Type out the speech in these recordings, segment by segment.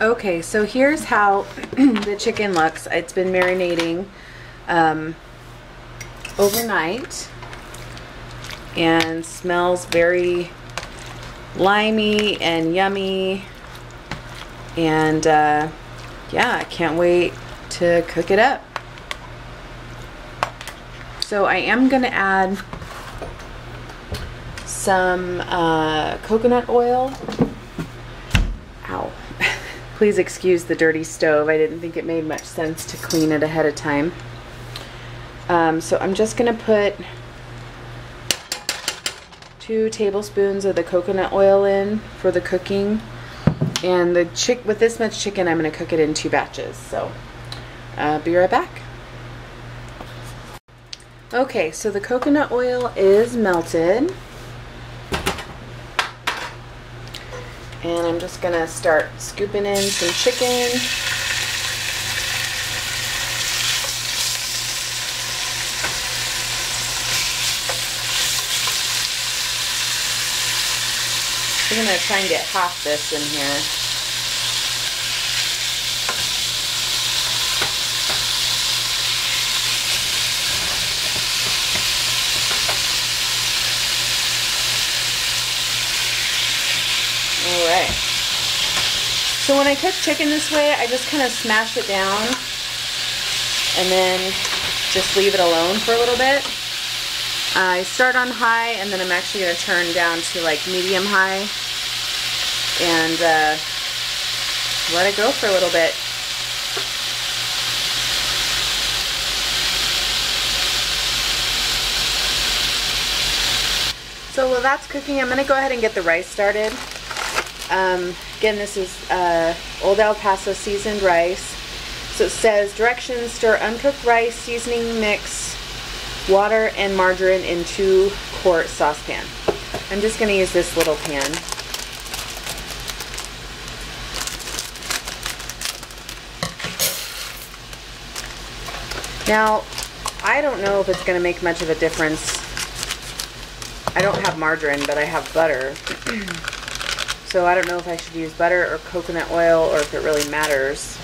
Okay, so here's how the chicken looks. It's been marinating overnight and smells very limey and yummy, and yeah, I can't wait to cook it up. So I am gonna add some coconut oil. Ow. Please excuse the dirty stove. I didn't think it made much sense to clean it ahead of time. So I'm just gonna put 2 tablespoons of the coconut oil in for the cooking. And with this much chicken, I'm gonna cook it in 2 batches. So be right back. Okay, so the coconut oil is melted. And I'm just gonna start scooping in some chicken. I'm gonna try and get half this in here. Alright. So when I cook chicken this way, I just kind of smash it down and then just leave it alone for a little bit. I start on high and then I'm actually going to turn down to like medium high and let it go for a little bit. So while that's cooking, I'm going to go ahead and get the rice started. Again, this is Old El Paso seasoned rice. So it says directions: stir uncooked rice, seasoning mix, water and margarine in 2-quart saucepan. I'm just going to use this little pan. Now, I don't know if it's going to make much of a difference. I don't have margarine, but I have butter. So I don't know if I should use butter or coconut oil or if it really matters.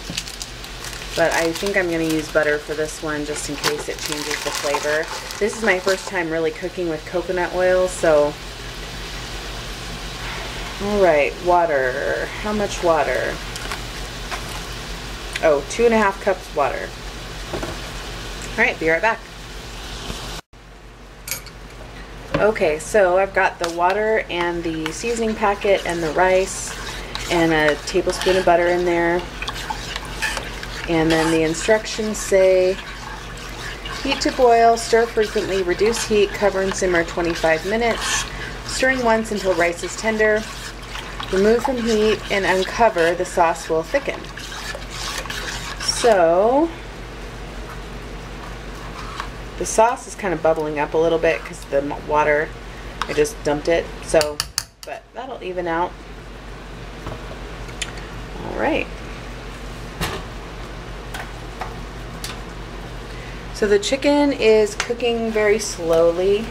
But I think I'm going to use butter for this one just in case it changes the flavor. This is my first time really cooking with coconut oil, so... Alright, water. How much water? Oh, 2.5 cups water. Alright, be right back. Okay, so I've got the water and the seasoning packet and the rice and a tablespoon of butter in there. And then the instructions say, heat to boil, stir frequently, reduce heat, cover and simmer 25 minutes, stirring once until rice is tender. Remove from heat and uncover, the sauce will thicken. So, the sauce is kind of bubbling up a little bit because the water, I just dumped it. So, but that'll even out. Alright. So the chicken is cooking very slowly.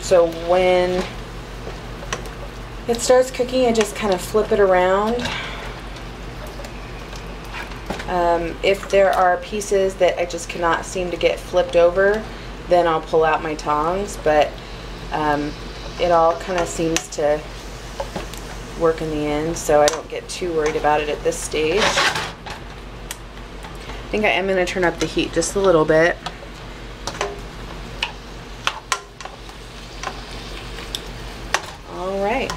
So when it starts cooking, I just kind of flip it around. If there are pieces that I just cannot seem to get flipped over, then I'll pull out my tongs, but it all kind of seems to work in the end, so I don't get too worried about it at this stage. I think I am going to turn up the heat just a little bit. Alright.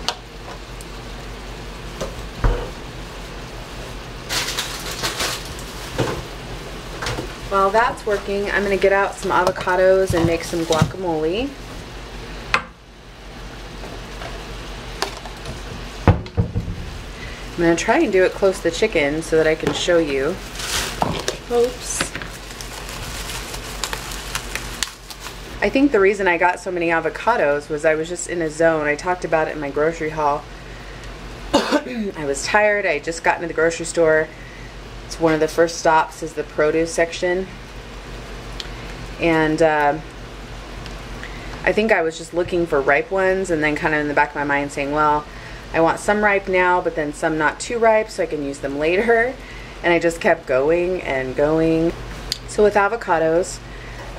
While that's working, I'm going to get out some avocados and make some guacamole. I'm going to try and do it close to the chicken so that I can show you. Oops. I think the reason I got so many avocados was I was just in a zone. I talked about it in my grocery haul. I was tired. I had just gotten to the grocery store. It's one of the first stops is the produce section. And I think I was just looking for ripe ones and then kind of in the back of my mind saying, well, I want some ripe now, but then some not too ripe so I can use them later. And I just kept going and going. So with avocados,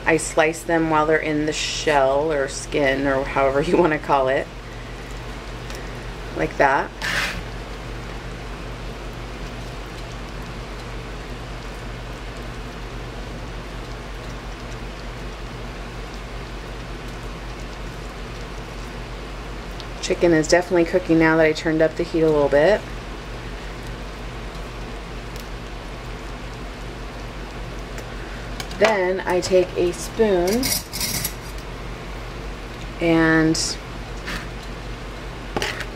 I slice them while they're in the shell or skin or however you want to call it. Like that. Chicken is definitely cooking now that I turned up the heat a little bit. Then I take a spoon and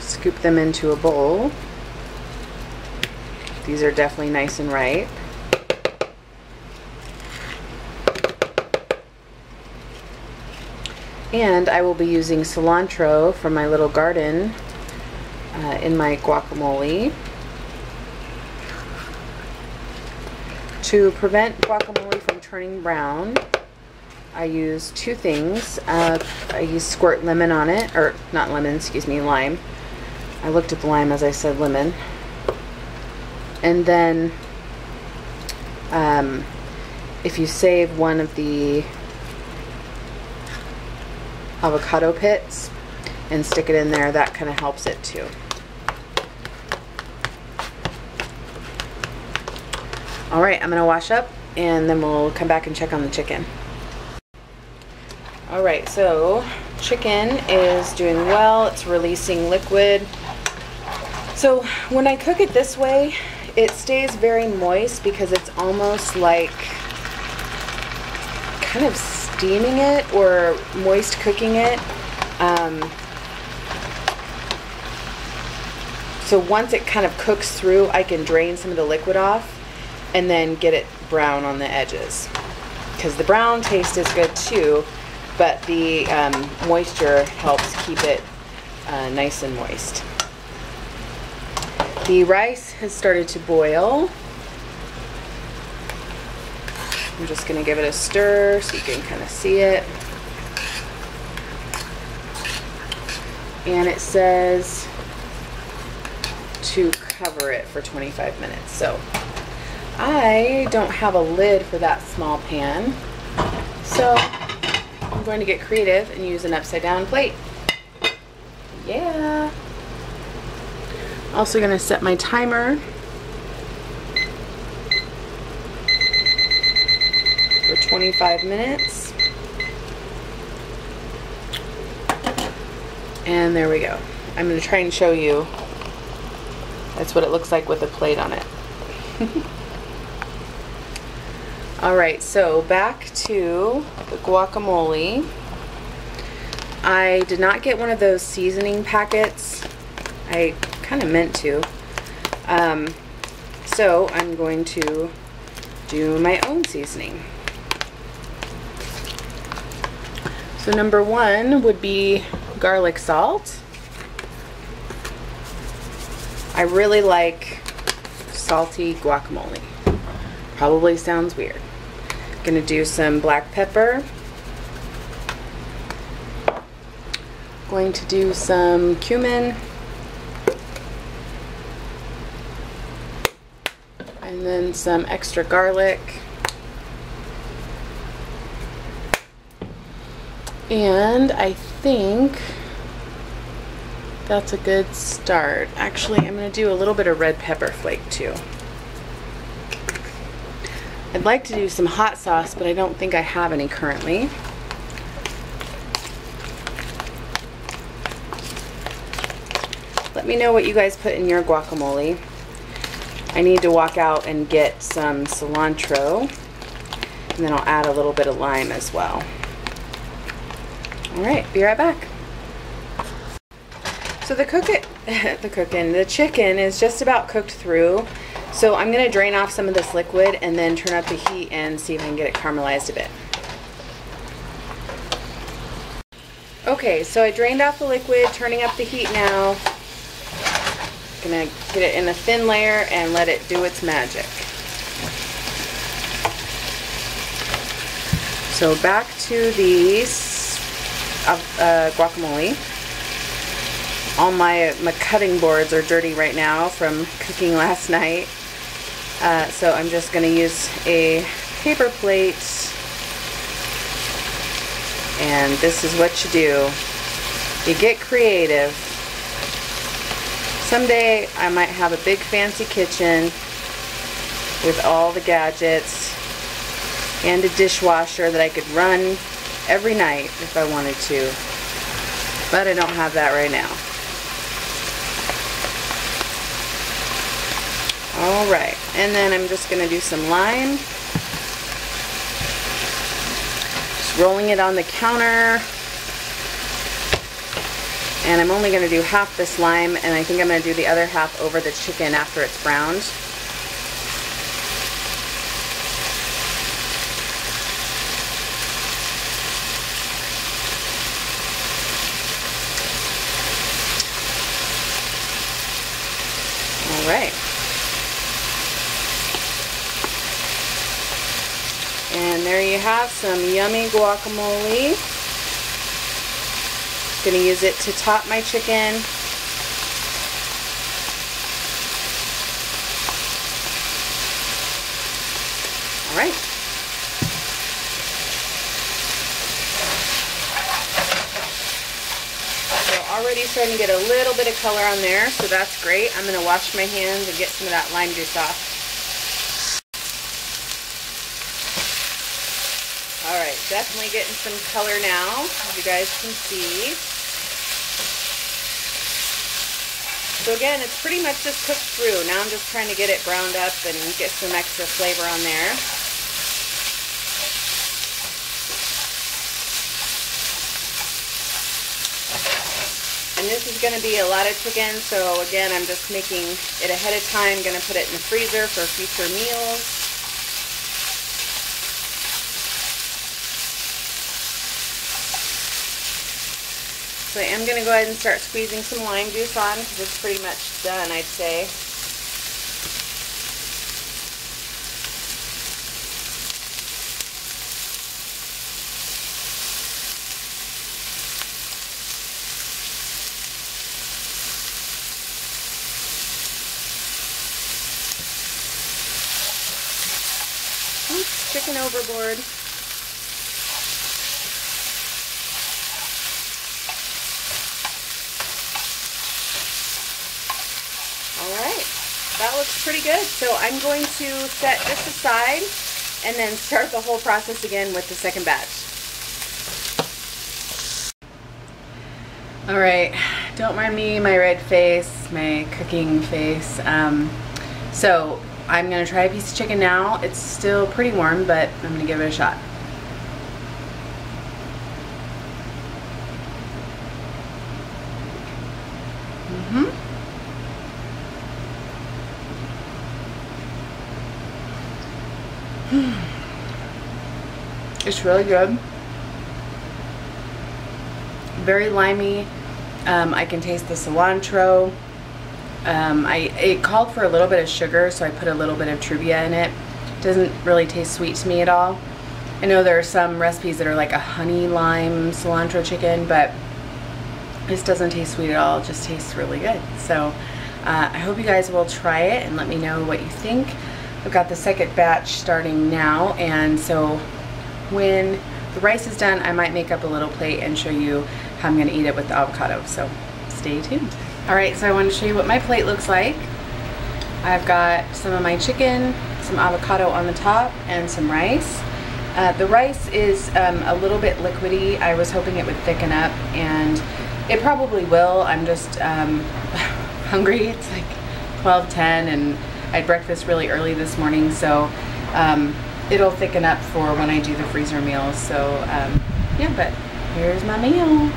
scoop them into a bowl. These are definitely nice and ripe. And I will be using cilantro from my little garden in my guacamole. To prevent guacamole from turning brown, I use two things. I use squirt lemon on it, or not lemon, excuse me, lime. I looked at the lime as I said lemon. And then if you save one of the avocado pits and stick it in there, that kind of helps it too. Alright, I'm going to wash up and then we'll come back and check on the chicken. Alright, so chicken is doing well. It's releasing liquid. So when I cook it this way, it stays very moist because it's almost like kind of steaming it or moist cooking it. So once it kind of cooks through, I can drain some of the liquid off and then get it brown on the edges. Because the brown taste is good too, but the moisture helps keep it nice and moist. The rice has started to boil. I'm just going to give it a stir so you can kind of see it. And it says to cover it for 25 minutes. So I don't have a lid for that small pan, so I'm going to get creative and use an upside down plate. Yeah. Also going to set my timer for 25 minutes. And there we go. I'm going to try and show you. That's what it looks like with a plate on it. Alright, so back to the guacamole. I did not get one of those seasoning packets. I kind of meant to. So I'm going to do my own seasoning. So number one would be garlic salt. I really like salty guacamole. Probably sounds weird. Gonna do some black pepper. Going to do some cumin. And then some extra garlic. And I think that's a good start. Actually, I'm going to do a little bit of red pepper flake too. I'd like to do some hot sauce, but I don't think I have any currently. Let me know what you guys put in your guacamole. I need to walk out and get some cilantro, and then I'll add a little bit of lime as well. Alright, be right back. So the chicken is just about cooked through. So I'm going to drain off some of this liquid and then turn up the heat and see if I can get it caramelized a bit. Okay, so I drained off the liquid, turning up the heat now. Gonna get it in a thin layer and let it do its magic. So back to the guacamole. All my cutting boards are dirty right now from cooking last night. So I'm just going to use a paper plate. And this is what you do. You get creative. Someday I might have a big fancy kitchen with all the gadgets and a dishwasher that I could run every night if I wanted to. But I don't have that right now. Alright, and then I'm just going to do some lime. Just rolling it on the counter. And I'm only going to do half this lime, and I think I'm going to do the other half over the chicken after it's browned. Alright. And there you have some yummy guacamole. Going to use it to top my chicken. Alright. So already starting to get a little bit of color on there, so that's great. I'm going to wash my hands and get some of that lime juice off. Alright, definitely getting some color now, as you guys can see. So again, it's pretty much just cooked through. Now I'm just trying to get it browned up and get some extra flavor on there. And this is going to be a lot of chicken, so again, I'm just making it ahead of time. Going to put it in the freezer for future meals. So I am going to go ahead and start squeezing some lime juice on because it's pretty much done, I'd say. Oops, chicken overboard. Alright, that looks pretty good. So I'm going to set this aside and then start the whole process again with the second batch. Alright, don't mind me, my red face, my cooking face. So I'm going to try a piece of chicken now. It's still pretty warm, but I'm going to give it a shot. It's really good. Very limey. I can taste the cilantro. It called for a little bit of sugar, so I put a little bit of Truvia in it. Doesn't really taste sweet to me at all. I know there are some recipes that are like a honey lime cilantro chicken, but this doesn't taste sweet at all. It just tastes really good. So I hope you guys will try it and let me know what you think. I've got the second batch starting now, and so when the rice is done, I might make up a little plate and show you how I'm going to eat it with the avocado. So stay tuned. Alright, so I want to show you what my plate looks like. I've got some of my chicken, some avocado on the top, and some rice. The rice is a little bit liquidy. I was hoping it would thicken up, and it probably will. I'm just hungry. It's like 12:10, and I had breakfast really early this morning, so it'll thicken up for when I do the freezer meals. So yeah, but here's my meal.